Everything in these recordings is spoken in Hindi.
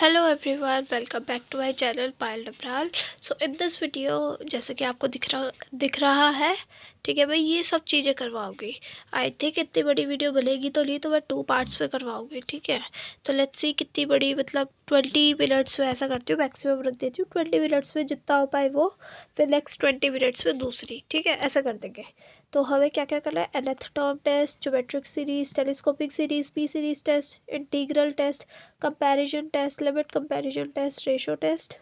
Hello everyone, welcome back to my channel Payal Dabral. So in this video जैसे कि आपको दिख रहा है, ठीक है भाई, ये सब चीज़ें करवाऊंगी। आई थिंक इतनी बड़ी वीडियो बनेगी तो नहीं, तो मैं 2 पार्ट्स में करवाऊंगी, ठीक है। तो लेट्स सी कितनी बड़ी, मतलब 20 मिनट्स में ऐसा करती हूँ, मैक्सिमम रख देती हूँ 20 मिनट्स में, जितना हो पाए वो। फिर नेक्स्ट 20 मिनट्स में दूसरी, ठीक है, ऐसा कर देंगे। तो हमें क्या क्या करना है: nth term test, geometric series, telescopic series, P series test, integral test, comparison test, limit comparison test, ratio test.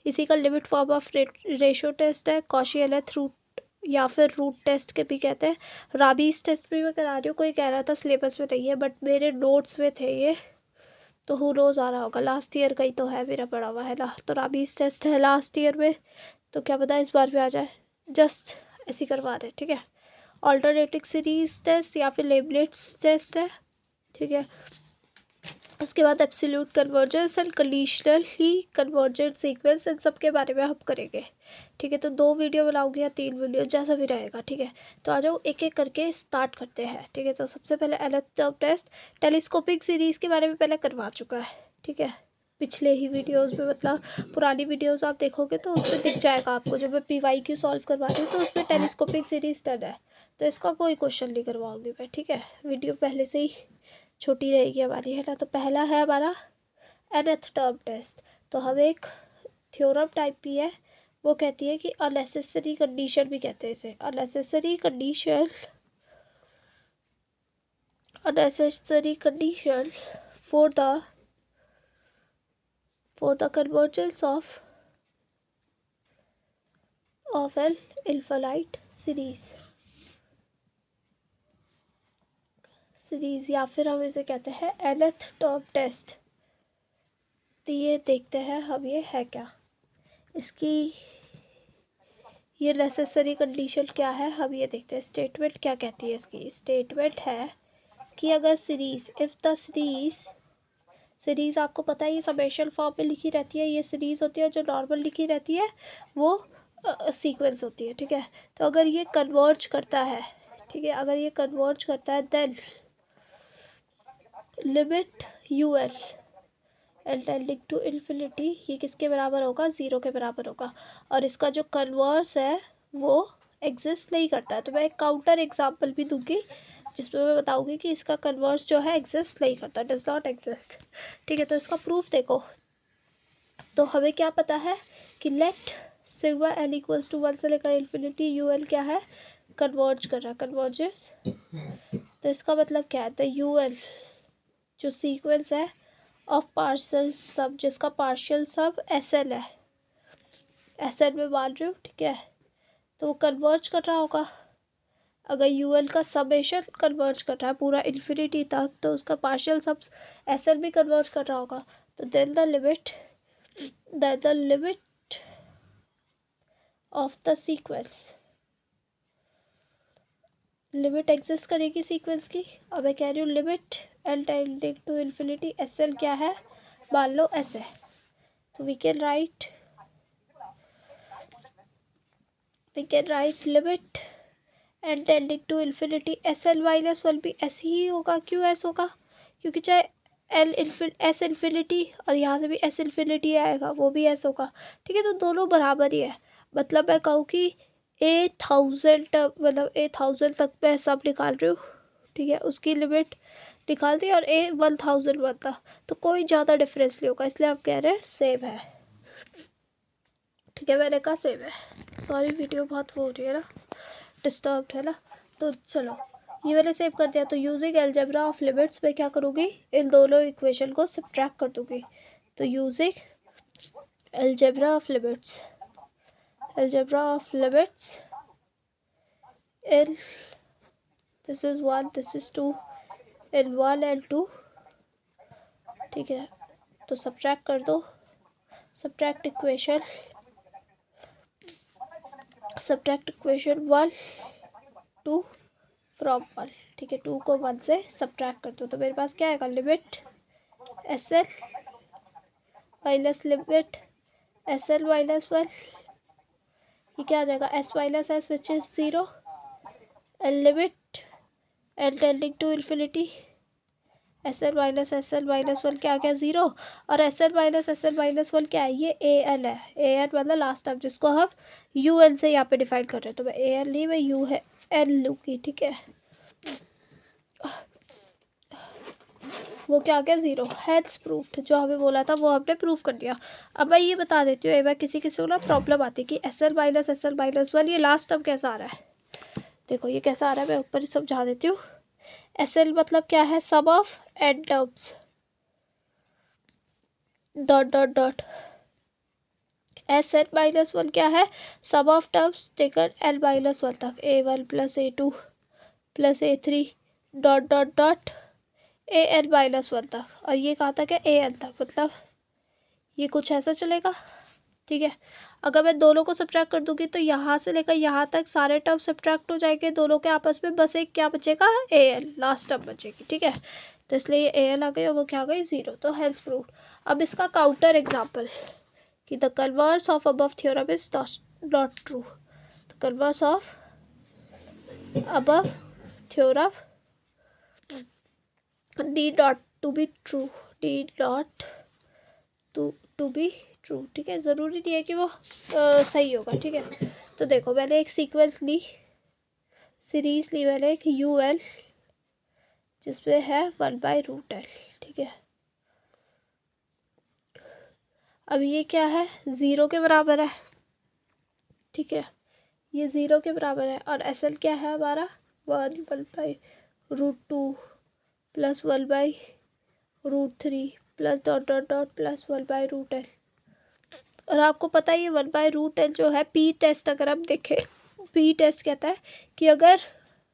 इसी का limit form of ratio test है, कॉशी एलेथ रूट या फिर रूट टेस्ट के भी कहते हैं। राबीज टेस्ट भी मैं करा रही हूँ, कोई कह रहा था सिलेबस में नहीं है, बट मेरे नोट्स में थे ये, तो हु रोज़ आ रहा होगा। लास्ट ईयर का ही तो है, मेरा पड़ा हुआ है ना। तो राबीज टेस्ट है लास्ट ईयर में, तो क्या पता इस बार भी आ जाए। जस्ट ऐसे करवा रहे हैं, ठीक है। ऑल्टरनेटिव सीरीज टेस्ट या फिर लेबलेट्स टेस्ट है, ठीक है। उसके बाद absolute convergence and conditionally convergent sequence, इन सब के बारे में हम करेंगे, ठीक है। तो 2 वीडियो बनाऊंगी या 3 वीडियो, जैसा भी रहेगा, ठीक है। तो आ जाओ, एक एक करके स्टार्ट करते हैं, ठीक है। तो सबसे पहले nth term test, telescopic series के बारे में पहले करवा चुका है, ठीक है, पिछले ही वीडियोस में। मतलब पुरानी वीडियोस आप देखोगे तो उसमें दिख जाएगा आपको, जब मैं PYQ सॉल्व करवा रही हूँ तो उसमें टेलीस्कोपिक सीरीज डन है। तो इसका कोई क्वेश्चन नहीं करवाऊंगी मैं, ठीक है। वीडियो पहले से ही छोटी रहेगी हमारी, है ना। तो पहला है हमारा nth टर्म टेस्ट। तो हम एक थ्योरम टाइप की है, वो कहती है कि अननेसेसरी कंडीशन भी कहते हैं इसे, unnecessary condition for the convergence of an infinite series, या फिर हम इसे कहते हैं nth टर्म टेस्ट। तो ये देखते हैं हम, ये है क्या, इसकी ये नेसेसरी कंडीशन क्या है, हम ये देखते हैं। स्टेटमेंट क्या कहती है इसकी? स्टेटमेंट है कि अगर सीरीज, इफ़ द सीरीज आपको पता है ये समेशन फॉर्म में लिखी रहती है, ये सीरीज होती है। जो नॉर्मल लिखी रहती है वो सीक्वेंस होती है, ठीक है। तो अगर ये कन्वर्ज करता है, ठीक है, अगर ये कन्वर्ज करता है, then limit U L tending to infinity, ये किसके बराबर होगा? 0 के बराबर होगा। और इसका जो कन्वर्स है वो एग्जिस्ट नहीं करता है। तो मैं एक काउंटर एग्जांपल भी दूंगी जिसमें मैं बताऊंगी कि इसका कन्वर्स जो है एग्जिस्ट नहीं करता, डज नॉट एग्जिस्ट, ठीक है। तो इसका प्रूफ देखो। तो हमें क्या पता है कि let sigma L equals to 1 से लेकर इन्फिनिटी यू एल क्या है? कन्वर्ज कर रहा है, कन्वर्जेस। तो इसका मतलब क्या है? तो यू एल जो सीक्वेंस है ऑफ पार्शियल सब, जिसका पार्शियल सब एस एल है, एस एल में मान रही हूँ, ठीक है। तो वो कन्वर्ज कर रहा होगा। अगर यू एल का समेशन कन्वर्ज कर रहा है पूरा इन्फिनिटी तक, तो उसका पार्शियल सब एस एल भी कन्वर्ज कर रहा होगा। तो then the limit of the sequence, limit exist करेगी सीक्वेंस की। अब मैं कह रही हूँ limit L tending to infinity, S L क्या है? मान लो एस है। तो we can write limit L tending to infinity, S L minus 1 भी ऐसे ही होगा। क्यों ऐसा होगा? क्योंकि चाहे एस इन्फिनिटी और यहाँ से भी एस इन्फिनिटी आएगा, वो भी ऐसा होगा, ठीक है। तो दोनों बराबर ही है। मतलब मैं कहूँ कि 1000, मतलब 1000 तक मैं सब निकाल रही हूँ, ठीक है, उसकी लिमिट निकाल दी, और 1000 बनता, तो कोई ज़्यादा डिफरेंस नहीं होगा, इसलिए आप कह रहे हैं सेम है, ठीक है। मैंने कहा सेम है। सॉरी, वीडियो बहुत वो हो रही है ना, डिस्टर्ब्ड है ना। तो चलो, ये मैंने सेव कर दिया। तो यूजिंग अलजेब्रा ऑफ लिमिट्स में क्या करूँगी? इन दोनों इक्वेशन को सब्ट्रैक्ट कर दूँगी। तो using algebra of limits, in this is 1, this is 2, in 1 and 2, ठीक है। तो सब्ट्रैक्ट कर दो, सब्ट्रैक्ट इक्वेशन 1 2 फ्रॉम 1, ठीक है। 2 को 1 से सब्ट्रैक्ट कर दो, तो मेरे पास क्या आएगा? Limit S L minus limit S L minus 1, ये क्या आ जाएगा? S minus S which is 0, and limit L tending to infinity S L minus one क्या आ गया 0, और एस एल माइनस वन क्या है, ये ए एल है, ए एल मतलब लास्ट टर्म जिसको हम यू एल से यहाँ पे डिफाइन कर रहे हैं, तो मैं ए एल नहीं मैं यू है एल लूँगी, ठीक है। वो क्या आ गया 0, हैज़ प्रूफ्ड, जो हमें बोला था वो हमने प्रूफ कर दिया। अब मैं ये बता देती हूँ, एक बार किसी को ना प्रॉब्लम आती है कि एस एल माइनस वन ये लास्ट टर्म कैसा आ रहा है। देखो ये कैसा आ रहा है, मैं ऊपर ही समझा देती हूँ। एस एल मतलब क्या है, sum of N terms dot dot dot, S N minus one क्या है, sum of terms taken L minus one तक, A one plus A two plus A three dot dot dot A N minus one तक, और ये कहाँ तक है, ए एन तक, मतलब ये कुछ ऐसा चलेगा, ठीक है। अगर मैं दोनों को सब्ट्रैक्ट कर दूंगी तो यहाँ से लेकर यहाँ तक सारे टर्म सब्ट्रैक्ट हो जाएंगे दोनों के आपस में, बस एक क्या बचेगा, ए एल लास्ट टर्म बचेगी, ठीक है। तो इसलिए ये ए एल आ गई और वो क्या आ गई 0, तो हेल्स प्रूव्ड। अब इसका काउंटर एग्जाम्पल कि the converse of above theorem is not true, the converse of above theorem need not to be true, need not to be true, ठीक है। ज़रूरी नहीं है कि वो सही होगा, ठीक है। तो देखो मैंने एक सीक्वेंस ली, सीरीज ली मैंने एक यू एल जिसमें है 1/√L, ठीक है। अब ये क्या है, 0 के बराबर है, ठीक है, ये 0 के बराबर है, और एस एल क्या है हमारा 1/√2 plus 1/√3 plus dot dot dot plus 1/√L। और आपको पता है ये 1/√L जो है पी टेस्ट, अगर हम देखें पी टेस्ट कहता है कि अगर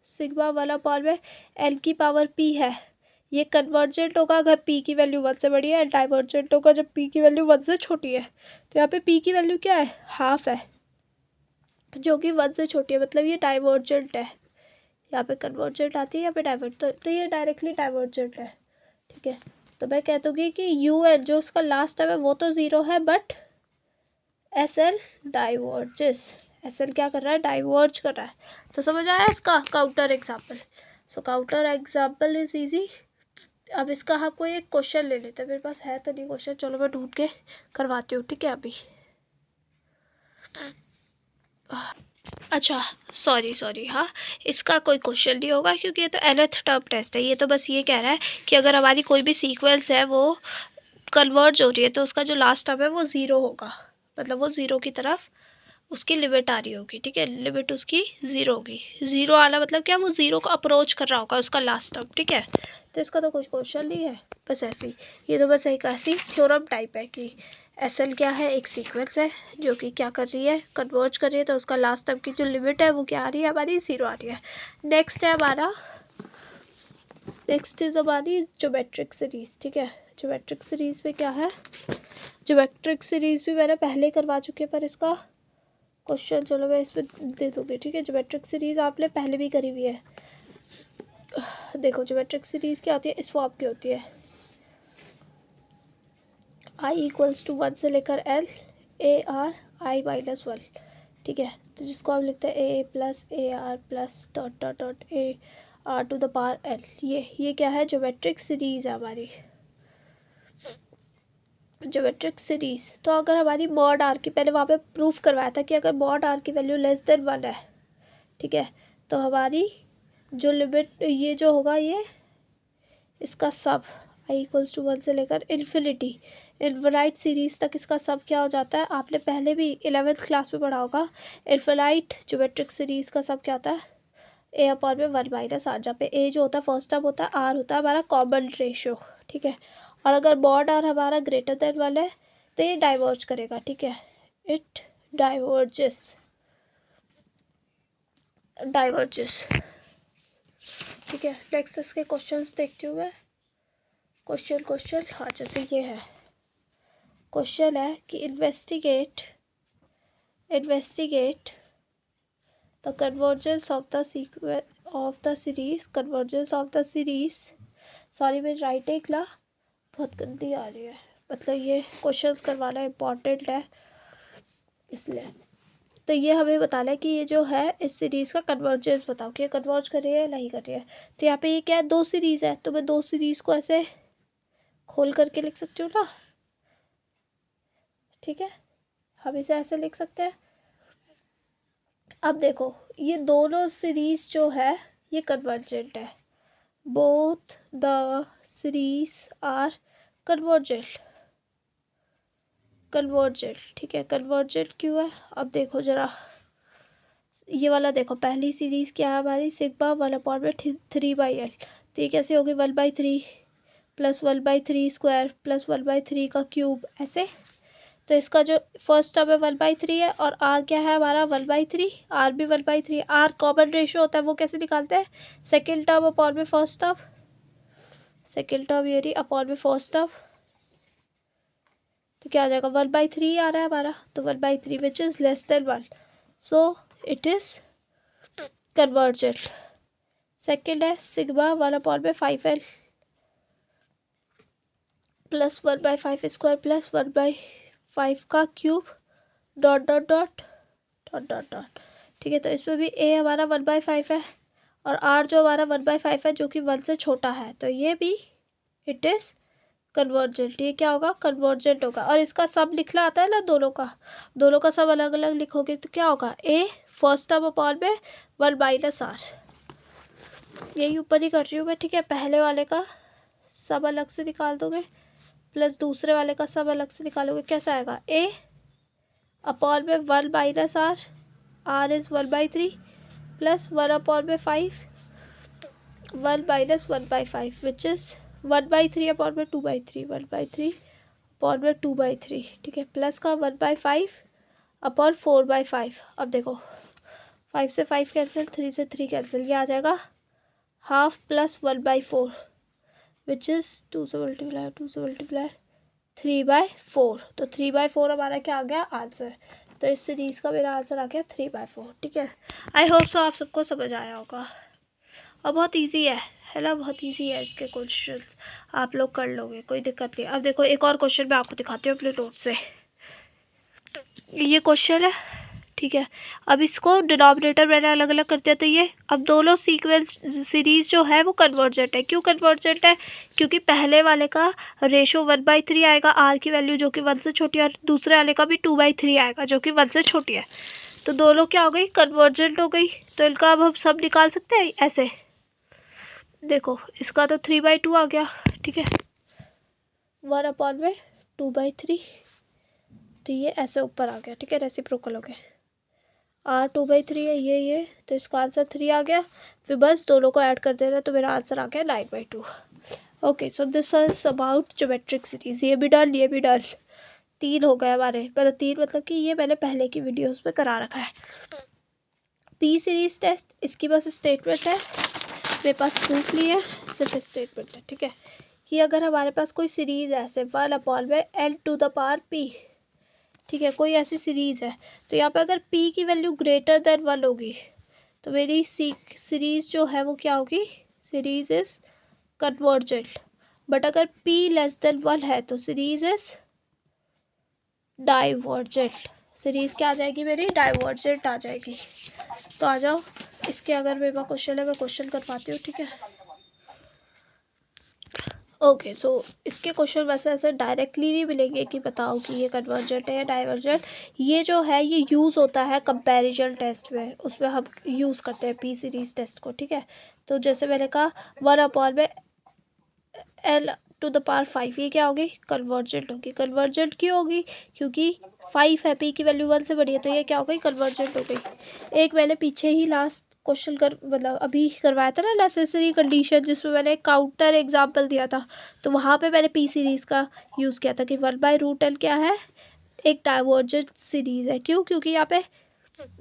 सिग्मा वाला पावर में एल की पावर पी है, ये कन्वर्जेंट होगा अगर पी की वैल्यू 1 से बड़ी है, डाइवर्जेंट होगा जब पी की वैल्यू 1 से छोटी है। तो यहाँ पे पी की वैल्यू क्या है, हाफ है, जो कि 1 से छोटी है, मतलब ये डाइवर्जेंट है। यहाँ पे कन्वर्जेंट आती है, यहाँ पे डाइवर्ट, तो ये डायरेक्टली डाइवर्जेंट है, ठीक है। तो मैं कह दूँगी कि यू एल जो उसका लास्ट टर्म है वो तो 0 है, but S L diverges, S L क्या कर रहा है, डाइवर्ज कर रहा है। तो समझ आया इसका counter example. So counter example is easy. अब इसका हाँ कोई एक क्वेश्चन ले लेते हैं, मेरे पास है तो नहीं क्वेश्चन, चलो मैं ढूंढ के करवाती हूँ, ठीक है। अभी अच्छा सॉरी हाँ, इसका कोई क्वेश्चन नहीं होगा क्योंकि ये तो nth टर्म टेस्ट है। ये तो बस ये कह रहा है कि अगर हमारी कोई भी सीक्वेंस है वो कन्वर्ज हो रही है तो उसका जो लास्ट टर्म है वो 0 होगा, मतलब वो 0 की तरफ उसकी लिमिट आ रही होगी, ठीक है, लिमिट उसकी 0 होगी। 0 आना मतलब क्या, वो 0 को अप्रोच कर रहा होगा उसका लास्ट टर्म, ठीक है। तो इसका तो कुछ क्वेश्चन नहीं है, बस ऐसे ही, ये तो बस एक ऐसी थ्योरम टाइप है कि एस एल क्या है, एक सीक्वेंस है जो कि क्या कर रही है, कन्वर्ज कर रही है, तो उसका लास्ट टर्म की जो लिमिट है वो क्या आ रही है हमारी, 0 आ रही है। नेक्स्ट है हमारा, नेक्स्ट इज हमारी ज्योमेट्रिक सीरीज, ठीक है। ज्योमेट्रिक सीरीज में क्या है, ज्योमेट्रिक सीरीज भी मैंने पहले करवा चुकी है, पर इसका क्वेश्चन चलो मैं इसमें दे दूँगी, ठीक है। ज्योमेट्रिक सीरीज आपने पहले भी करी हुई है। देखो ज्योमेट्रिक सीरीज क्या होती है, इस फॉर्म की होती है, आई इक्वल्स टू 1 से लेकर L A R I minus 1, ठीक है। तो जिसको हम लिखते हैं A plus A R plus dot dot dot A R to the power L, ये क्या है, ज्योमेट्रिक सीरीज है हमारी, ज्योमेट्रिक सीरीज। तो अगर हमारी मॉड आर की, पहले वहाँ पे प्रूफ करवाया था कि अगर मॉड आर की वैल्यू लेस देन 1 है, ठीक है, तो हमारी जो लिमिट ये जो होगा, ये इसका सब आई इक्वल्स टू 1 से लेकर इन्फिनिटी इनफाइनाइट सीरीज तक इसका सब क्या हो जाता है, आपने पहले भी 11th क्लास में पढ़ा होगा। इनफाइनाइट ज्योमेट्रिक सीरीज का सब क्या होता है, ए अपॉन में 1 माइनस आर, जहाँ पे ए जो होता है फर्स्ट टर्म होता है, आर होता है हमारा कॉमन रेशियो, ठीक है। और अगर मॉड आर हमारा ग्रेटर देन 1 है तो ये डाइवर्ज करेगा, ठीक है, इट डाइवर्जेस, ठीक है। नेक्स्ट इसके क्वेश्चंस देखती हूँ मैं। क्वेश्चन हाँ, जैसे ये है, क्वेश्चन है कि investigate the convergence of the series, sorry मेरी राइटिंग ना बहुत गंदी आ रही है, मतलब ये क्वेश्चंस करवाना इम्पोर्टेंट है इसलिए। तो ये हमें बता है कि ये जो है इस सीरीज़ का कन्वर्जेंस बताओ कि ये कन्वर्ज कर रही है या नहीं कर रही है। तो यहाँ पे ये क्या है, 2 सीरीज़ है, तो मैं 2 सीरीज़ को ऐसे खोल करके लिख सकती हूँ ना, ठीक है, हम इसे ऐसे लिख सकते हैं। अब देखो ये दोनों सीरीज़ जो है ये कन्वर्जेंट है, both the series are convergent, ठीक है। कन्वर्जेंट क्यों है, अब देखो ज़रा ये वाला देखो, पहली सीरीज़ क्या है हमारी, सिग्मा 1/3 3/l, तो ये कैसे होगी 1/3 प्लस 1/3 स्क्वायर प्लस 1/3 का क्यूब, ऐसे। तो इसका जो फर्स्ट टर्म है 1/3 है और आर क्या है हमारा 1/3, आर भी 1/3, आर कॉमन रेशियो होता है, वो कैसे निकालते हैं, सेकेंड टर्म अपॉन में फर्स्ट टर्म, सेकेंड टर्म ये रही अपॉन में फर्स्ट टर्म, तो क्या आ जाएगा 1/3 आ रहा है हमारा, तो 1/3 which is less than 1, so it is convergent. Second है sigma 1/5l plus 1/5 square plus 1/5 का cube dot dot dot dot dot dot, ठीक है। तो इसमें भी ए हमारा 1/5 है और आर जो हमारा 1/5 है जो कि 1 से छोटा है, तो ये भी इट इज़ कन्वर्जेंट। ये क्या होगा, कन्वर्जेंट होगा। और इसका सब लिखना आता है ना, दोनों का सब अलग अलग लिखोगे तो क्या होगा, ए फर्स्ट टर्म अपॉन में 1 - r, यही ऊपर ही कर रही हूँ मैं, ठीक है। पहले वाले का सब अलग से निकाल दोगे प्लस दूसरे वाले का सब अलग से निकालोगे, कैसा आएगा, ए अपॉन में 1 - r, r is 1/3 plus 1/5, 1 - 1/5 which is 1/3 upon में 2/3, 1/3 अपॉन में 2/3, ठीक है, प्लस का 1/5 अपॉन 4/5। अब देखो 5 से 5 कैंसिल, 3 से 3 कैंसिल, ये आ जाएगा हाफ प्लस 1/4 विच इज़ 2 से मल्टीप्लाई 3/4, तो 3/4 हमारा क्या आ गया आंसर। तो इस सीरीज़ का मेरा आंसर आ गया 3/4, ठीक है। आई होप सो आप सबको समझ आया होगा और बहुत इजी है ना, बहुत इजी है। इसके क्वेश्चन आप लोग कर लोगे, कोई दिक्कत नहीं। अब देखो एक और क्वेश्चन मैं आपको दिखाती हूँ अपने नोट से, ये क्वेश्चन है, ठीक है। अब इसको डिनोमिनेटर मैंने अलग अलग कर दिया, तो ये अब दोनों सीक्वेंस सीरीज़ जो है वो कन्वर्जेंट है। क्यों कन्वर्जेंट है, क्योंकि पहले वाले का रेशो 1/3 आएगा, आर की वैल्यू जो कि 1 से छोटी है, और दूसरे वाले का भी 2/3 आएगा जो कि 1 से छोटी है, तो दोनों क्या हो गई, कन्वर्जेंट हो गई। तो इनका अब हम सब निकाल सकते हैं ऐसे, देखो इसका तो 3/2 आ गया, ठीक है, 1/2/3, तो ये ऐसे ऊपर आ गया, ठीक है, रेसिप्रोकल हो गया। r 2/3 है ये, तो इसका आंसर 3 आ गया। फिर बस दोनों को ऐड कर दे रहे, तो मेरा आंसर आ गया 9/2। Okay, so this is about geometric series. ये भी डन, ये भी डन, 3 हो गए हमारे, मतलब 3 मतलब कि ये मैंने पहले की वीडियोस में करा रखा है। पी सीरीज टेस्ट, इसकी बस स्टेटमेंट है, मेरे पास प्रूफ नहीं है, सिर्फ स्टेटमेंट है, ठीक है, कि अगर हमारे पास कोई सीरीज़ है ऐसे 1/n⁴p, ठीक है, कोई ऐसी सीरीज़ है, तो यहाँ पे अगर p की वैल्यू ग्रेटर देन 1 होगी तो मेरी सीरीज़ जो है वो क्या होगी, सीरीज़ इज़ कन्वर्जेंट। बट अगर p लेस देन 1 है तो सीरीज़ इज़ डाइवर्जेंट। सीरीज़ क्या आ जाएगी मेरी, डाइवर्जेंट आ जाएगी। तो आ जाओ, इसके अगर मेरे पास क्वेश्चन है मैं क्वेश्चन कर पाती हूँ, ठीक है। ओके, सो इसके क्वेश्चन वैसे ऐसे डायरेक्टली नहीं मिलेंगे कि बताओ कि ये कन्वर्जेंट है या डाइवर्जेंट। ये जो है ये यूज़ होता है कंपैरिजन टेस्ट में, उसमें हम यूज़ करते हैं पी सीरीज़ टेस्ट को, ठीक है। तो जैसे मैंने कहा 1/l⁵, ये क्या होगी, कन्वर्जेंट होगी। कन्वर्जेंट क्यों होगी, क्योंकि 5 है, पी की वैल्यू 1 से बड़ी है, तो ये क्या हो गई, कन्वर्जेंट हो गई। एक मैंने पीछे ही लास्ट क्वेश्चन मतलब अभी करवाया था ना, नेसेसरी कंडीशन, जिसमें मैंने काउंटर एग्जांपल दिया था, तो वहाँ पे मैंने पी सीरीज़ का यूज़ किया था कि 1/√l क्या है, एक डाइवर्जेंट सीरीज़ है। क्यों, क्योंकि यहाँ पे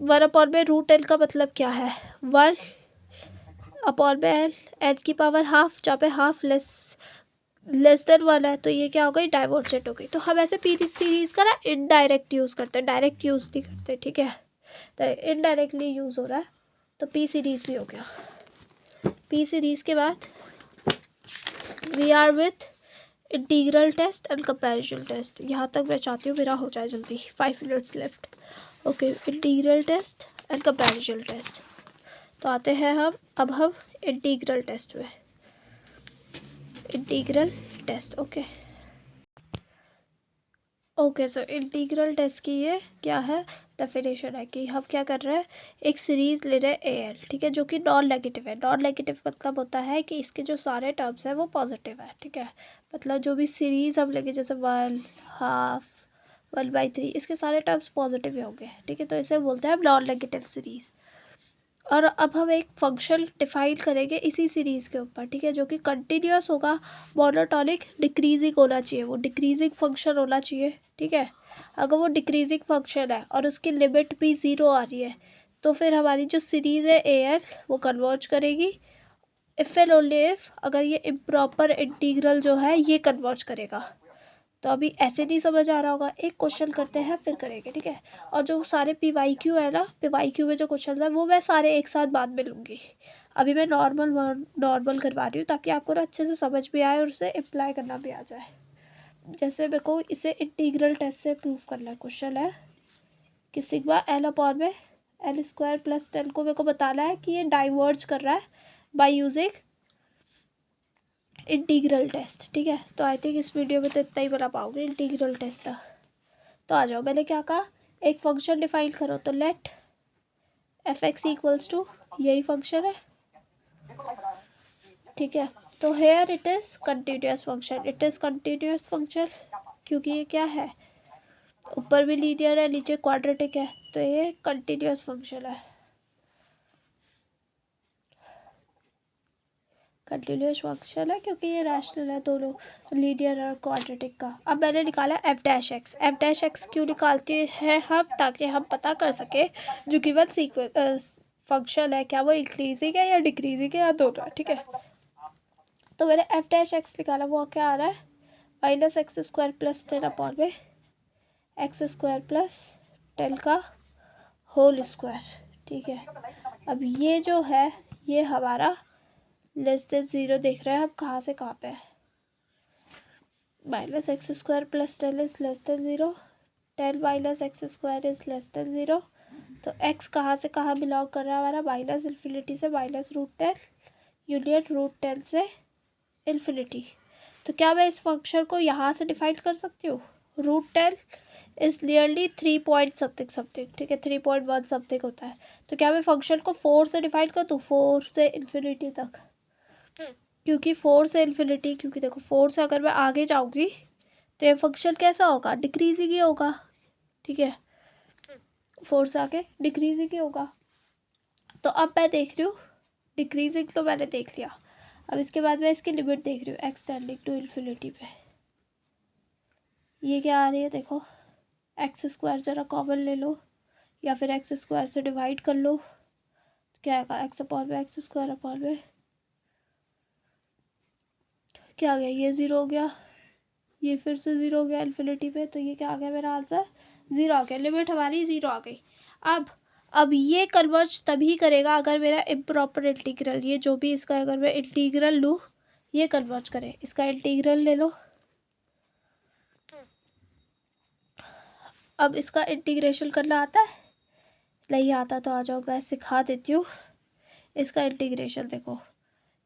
1/√l का मतलब क्या है, 1/l, n की पावर हाफ, जहाँ पे हाफ लेस देन 1 है, तो ये क्या हो गई, डाइवर्जेंट हो गई। तो हम ऐसे पी सीरीज़ का ना इनडायरेक्ट यूज़ करते हैं, डायरेक्ट यूज़ नहीं करते, ठीक है, इनडायरेक्टली यूज़ हो रहा है, तो पी सीरीज़ भी हो गया। पी सीरीज़ के बाद we are with integral test and comparison test. यहाँ तक मैं चाहती हूँ मेरा हो जाए जल्दी, 5 minutes left. Okay, integral test and comparison test. तो आते हैं हम इंटीग्रल टेस्ट में। Integral test, okay so integral test की ये क्या है डेफिनेशन है कि हम क्या कर रहे हैं, एक सीरीज़ ले रहे हैं ए एल, ठीक है, जो कि नॉन नेगेटिव है। नॉन नेगेटिव मतलब होता है कि इसके जो सारे टर्म्स हैं वो पॉजिटिव है, ठीक है। मतलब जो भी सीरीज़ हम लेंगे जैसे 1/2 1/3 इसके सारे टर्म्स पॉजिटिव ही होंगे, ठीक है। तो इसे बोलते हैं हम नॉन नेगेटिव सीरीज़। और अब हम एक फंक्शन डिफाइन करेंगे इसी सीरीज़ के ऊपर, ठीक है, जो कि कंटिन्यूस होगा, मोनोटोनिक, डिक्रीजिंग होना चाहिए, वो डिक्रीजिंग फंक्शन होना चाहिए, ठीक है। अगर वो डिक्रीजिंग फंक्शन है और उसकी लिमिट भी 0 आ रही है तो फिर हमारी जो सीरीज़ है ए एल वो कन्वर्ज करेगी। इफ़ एंड ओनली इफ़ अगर ये इम्प्रॉपर इंटीग्रल जो है ये कन्वर्ज करेगा। तो अभी ऐसे नहीं समझ आ रहा होगा, एक क्वेश्चन करते हैं फिर करेंगे, ठीक है। और जो सारे PYQ है ना, PYQ में जो क्वेश्चन है वो मैं सारे एक साथ बाद में लूँगी। अभी मैं नॉर्मल करवा रही हूँ ताकि आपको ना अच्छे से समझ भी आए और उसे अप्लाई करना भी आ जाए। जैसे मेरे को इसे इंटीग्रल टेस्ट से प्रूव करना है। क्वेश्चन है कि सिग्मा एल अपॉन में एल स्क्वायर प्लस 10 को मेरे को बताना है कि ये डाइवर्ज कर रहा है बाय यूजिंग इंटीग्रल टेस्ट, ठीक है। तो आई थिंक इस वीडियो में तो इतना ही बना पाओगे इंटीग्रल टेस्ट का। तो आ जाओ, मैंने क्या कहा, एक फंक्शन डिफाइन करो, तो let F X equals to यही फंक्शन है, ठीक है। तो here it is continuous function, it is continuous function क्योंकि ये क्या है, ऊपर भी लीनियर है नीचे क्वाड्रेटिक है, तो ये कंटिन्यूस फंक्शन है, कंटिन्यूस फंक्शन है क्योंकि ये रैशनल है, दोनों लीनियर और क्वाड्रेटिक का। अब मैंने निकाला F dash x. F dash x क्यों निकालते हैं हम, ताकि हम पता कर सके जो गिवन फंक्शन है क्या वो इंक्रीजिंग है या डिक्रीजिंग है या दोनों है, ठीक है। तो मैंने एफ डैश एक्स निकाला, वो क्या आ रहा है, minus x square plus 10 upon में एक्स स्क्वायर प्लस 10 का होल स्क्वायर, ठीक है। अब ये जो है ये हमारा लेस देन 0 देख रहे हैं हम, कहाँ से कहाँ पे है, minus x square plus 10 is less than 0, 10 minus x square is less than 0। तो x कहाँ से कहाँ बिलोंग कर रहा है हमारा, माइनस इन्फिनिटी से माइनस √10 यूनियन √10 से इन्फिनिटी। तो क्या मैं इस फंक्शन को यहाँ से डिफाइन कर सकती हूँ, √10 is nearly 3 point something something, ठीक है, 3.1 समथिंग होता है। तो क्या मैं फंक्शन को 4 से डिफाइन कर दूँ, 4 से इन्फिनिटी तक, क्योंकि 4 से इन्फिनिटी, क्योंकि देखो 4 से अगर मैं आगे जाऊँगी तो ये फंक्शन कैसा होगा, डिक्रीजिंग ही होगा, ठीक है, 4 से आगे डिक्रीजिंग ही होगा। तो अब मैं देख रही हूँ डिक्रीजिंग, तो मैंने देख लिया। अब इसके बाद मैं इसकी लिमिट देख रही हूँ एक्स टेंडिंग टू इन्फिनिटी पे, ये क्या आ रही है, देखो एक्स स्क्वायर ज़रा कॉमन ले लो या फिर एक्स स्क्वायर से डिवाइड कर लो, तो क्या आएगा, एक्स अपॉन में एक्स स्क्वायर अपॉन में क्या आ गया, ये 0 हो गया, ये फिर से 0 हो गया इन्फिनिटी पे, तो ये क्या आ गया, मेरा आंसर 0 आ गया, लिमिट हमारी 0 आ गई। अब ये कन्वर्ज तभी करेगा अगर मेरा इम्प्रॉपर इंटीग्रल, ये जो भी इसका अगर मैं इंटीग्रल लूँ ये कन्वर्ज करे। इसका इंटीग्रल ले लो, अब इसका इंटीग्रेशन करना आता है, नहीं आता तो आ जाओ मैं सिखा देती हूँ। इसका इंटीग्रेशन देखो,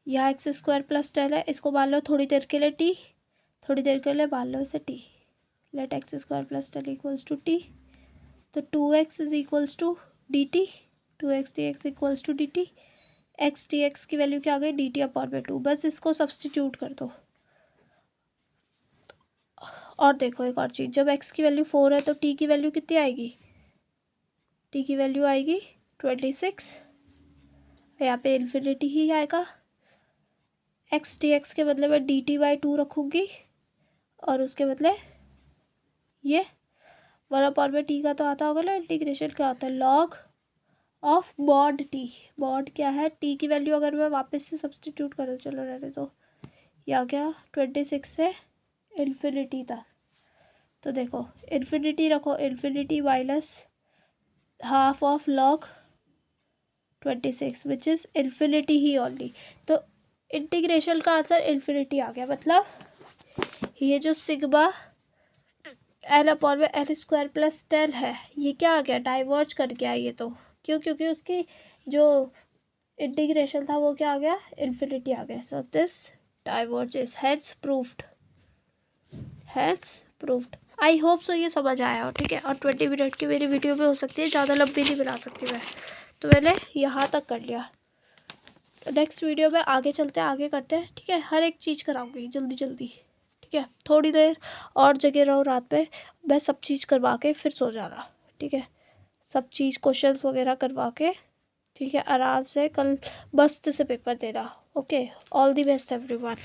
यहाँ एक्स स्क्वायर प्लस 10 है, इसको मान लो थोड़ी देर के लिए टी, थोड़ी देर के लिए मान लो इसे T, let X square plus 10 equals to T. तो 2x is equals to D T, 2x dx equals to D T, X D X की वैल्यू क्या आ गई, डी टी अपॉन में 2, बस इसको सब्सटीट्यूट कर दो। और देखो एक और चीज़, जब x की वैल्यू 4 है तो t की वैल्यू कितनी आएगी, t की वैल्यू आएगी 26, यहाँ पे इन्फिनिटी ही आएगा। एक्स डी एक्स के बदले में डी टी बाई 2 रखूँगी और उसके बदले ये 1/t का तो आता होगा ना इंटीग्रेशन, क्या होता है, log of mod T. Mod क्या है, टी की वैल्यू अगर मैं वापस से सब्सटीट्यूट करूँ, चलो रहने दो, या क्या 26 से इन्फिनिटी तक। तो देखो इन्फिनिटी रखो, infinity minus half of log 26 which is infinity he only. तो इंटीग्रेशन का आंसर इन्फिनिटी आ गया, मतलब ये जो सिग्मा एल अपॉन में एल स्क्वायर प्लस 10 है, ये क्या आ गया, डाइवर्ज कर गया ये तो, क्यों, क्योंकि उसकी जो इंटीग्रेशन था वो क्या आ गया, इन्फिनिटी आ गया। So this diverges, hence proved, hence proved. I hope so ये समझ आया हो, ठीक है। और 20 मिनट की मेरी वीडियो भी हो सकती है, ज़्यादा लंबी नहीं बना सकती मैं, तो मैंने यहाँ तक कर लिया। नेक्स्ट वीडियो में आगे चलते हैं, आगे करते हैं, ठीक है। हर एक चीज़ कराऊंगी जल्दी जल्दी, ठीक है। थोड़ी देर और जगह रहो रात पे, मैं सब चीज़ करवा के फिर सो जाना, ठीक है। सब चीज़ क्वेश्चंस वगैरह करवा के, ठीक है, आराम से कल मस्त से पेपर देना। Okay, all the best everyone.